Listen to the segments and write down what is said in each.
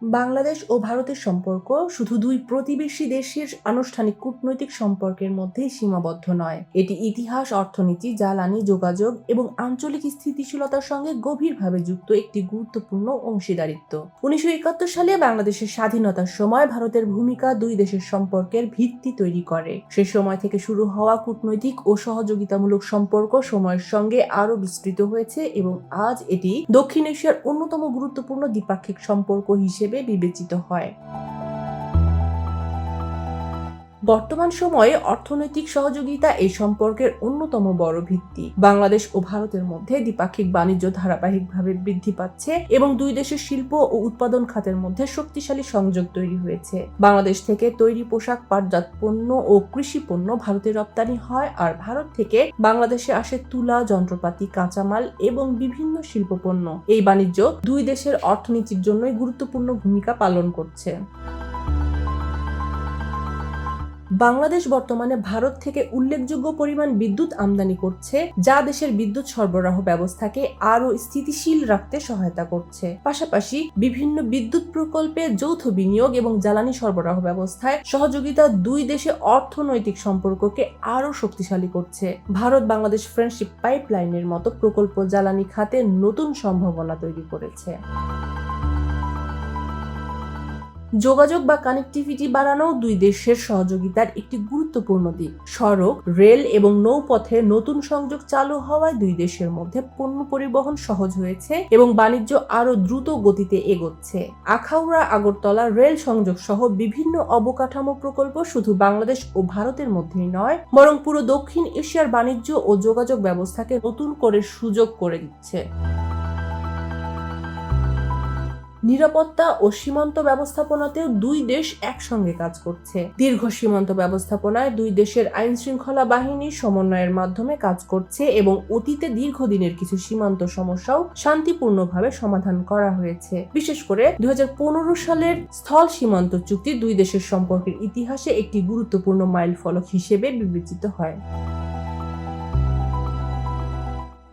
বাংলাদেশ ও ভারতের সম্পর্ক শুধু দুই প্রতিবেশী দেশের আনুষ্ঠানিক কূটনৈতিক সম্পর্কের মধ্যেই সীমাবদ্ধ নয়। এটি ইতিহাস, অর্থনীতি, জ্বালানি, যোগাযোগ এবং আঞ্চলিক স্থিতিশীলতার সঙ্গে গভীরভাবে যুক্ত একটি গুরুত্বপূর্ণ অংশীদারিত্ব। 1971 সালে বাংলাদেশের স্বাধীনতার সময় ভারতের ভূমিকা দুই দেশের সম্পর্কের ভিত্তি তৈরি করে। সে সময় থেকে শুরু হওয়া কূটনৈতিক ও সহযোগিতামূলক সম্পর্ক সময়ের সঙ্গে আরও বিস্তৃত হয়েছে এবং আজ এটি দক্ষিণ এশিয়ার অন্যতম গুরুত্বপূর্ণ দ্বিপাক্ষিক সম্পর্ক হিসেবে বিবেচিত হয়। বর্তমান সময়ে অর্থনৈতিক সহযোগিতা এই সম্পর্কের অন্যতম বড় ভিত্তি। বাংলাদেশ ও ভারতের মধ্যে দ্বিপাক্ষিক বাণিজ্য ধারাবাহিকভাবে বৃদ্ধি পাচ্ছে এবং দুই দেশের শিল্প ও উৎপাদন খাতের মধ্যে শক্তিশালী সংযোগ তৈরি হয়েছে। বাংলাদেশ থেকে তৈরি পোশাক, পাটজাত পণ্য ও কৃষি পণ্য ভারতে রপ্তানি হয়, আর ভারত থেকে বাংলাদেশে আসে তুলা, যন্ত্রপাতি, কাঁচামাল এবং বিভিন্ন শিল্প পণ্য। এই বাণিজ্য দুই দেশের অর্থনীতির জন্যই গুরুত্বপূর্ণ ভূমিকা পালন করছে। বাংলাদেশ বর্তমানে ভারত থেকে উল্লেখযোগ্য পরিমাণ বিদ্যুৎ আমদানি করছে, যা দেশের বিদ্যুৎ সরবরাহ ব্যবস্থাকে আরও স্থিতিশীল রাখতে সহায়তা করছে। পাশাপাশি বিভিন্ন বিদ্যুৎ প্রকল্পে যৌথ বিনিয়োগ এবং জ্বালানি সরবরাহ ব্যবস্থায় সহযোগিতা দুই দেশে অর্থনৈতিক সম্পর্ককে আরও শক্তিশালী করছে। ভারত বাংলাদেশ ফ্রেন্ডশিপ পাইপলাইনের মতো প্রকল্প জ্বালানি খাতে নতুন সম্ভাবনা তৈরি করেছে। যোগাযোগ বা কানেক্টিভিটি বাড়ানো দুই দেশের সহযোগিতার একটি গুরুত্বপূর্ণ দিক। সড়ক, রেল এবং নৌপথে নতুন সংযোগ চালু হওয়ায় দুই দেশের মধ্যে পণ্য পরিবহন সহজ হয়েছে এবং বাণিজ্য আরও দ্রুত গতিতে এগোচ্ছে। আখাউড়া আগরতলা রেল সংযোগ সহ বিভিন্ন অবকাঠামো প্রকল্প শুধু বাংলাদেশ ও ভারতের মধ্যেই নয়, বরং পুরো দক্ষিণ এশিয়ার বাণিজ্য ও যোগাযোগ ব্যবস্থাকে নতুন করে সুযোগ করে দিচ্ছে। নিরাপত্তা ও সীমান্ত ব্যবস্থাপনাতেও দুই দেশ একসঙ্গে কাজ করছে। দীর্ঘ সীমান্ত ব্যবস্থাপনায় দুই দেশের আইনশৃঙ্খলা বাহিনী সমন্বয়ের মাধ্যমে কাজ করছে এবং অতীতে দীর্ঘদিনের কিছু সীমান্ত সমস্যাও শান্তিপূর্ণভাবে সমাধান করা হয়েছে। বিশেষ করে 2015 সালের স্থল সীমান্ত চুক্তি দুই দেশের সম্পর্কের ইতিহাসে একটি গুরুত্বপূর্ণ মাইলফলক হিসেবে বিবেচিত হয়।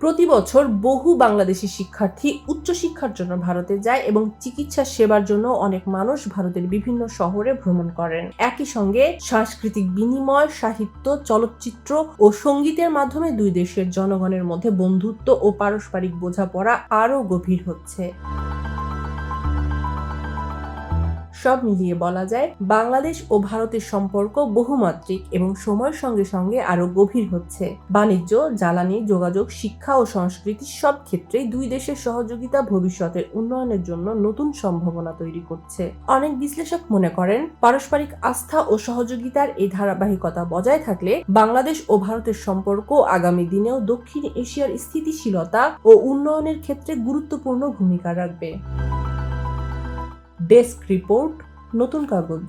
প্রতি বছর বহু বাংলাদেশি শিক্ষার্থী উচ্চশিক্ষার জন্য ভারতে যায় এবং চিকিৎসা সেবার জন্য অনেক মানুষ ভারতের বিভিন্ন শহরে ভ্রমণ করেন। একই সঙ্গে সাংস্কৃতিক বিনিময়, সাহিত্য, চলচ্চিত্র ও সঙ্গীতের মাধ্যমে দুই দেশের জনগণের মধ্যে বন্ধুত্ব ও পারস্পরিক বোঝাপড়া আরও গভীর হচ্ছে। সব মিলিয়ে বলা যায়, বাংলাদেশ ও ভারতের সম্পর্ক বহুমাত্রিক এবং সময়ের সঙ্গে সঙ্গে আরো গভীর হচ্ছে। বাণিজ্য, জ্বালানি, যোগাযোগ, শিক্ষা ও সংস্কৃতি সব ক্ষেত্রেই দুই দেশের সহযোগিতা ভবিষ্যতের উন্নয়নের জন্য নতুন সম্ভাবনা তৈরি করছে। অনেক বিশ্লেষক মনে করেন, পারস্পরিক আস্থা ও সহযোগিতার এই ধারাবাহিকতা বজায় থাকলে বাংলাদেশ ও ভারতের সম্পর্ক আগামী দিনেও দক্ষিণ এশিয়ার স্থিতিশীলতা ও উন্নয়নের ক্ষেত্রে গুরুত্বপূর্ণ ভূমিকা রাখবে। ডেস্ক রিপোর্ট, নতুন কাগজ।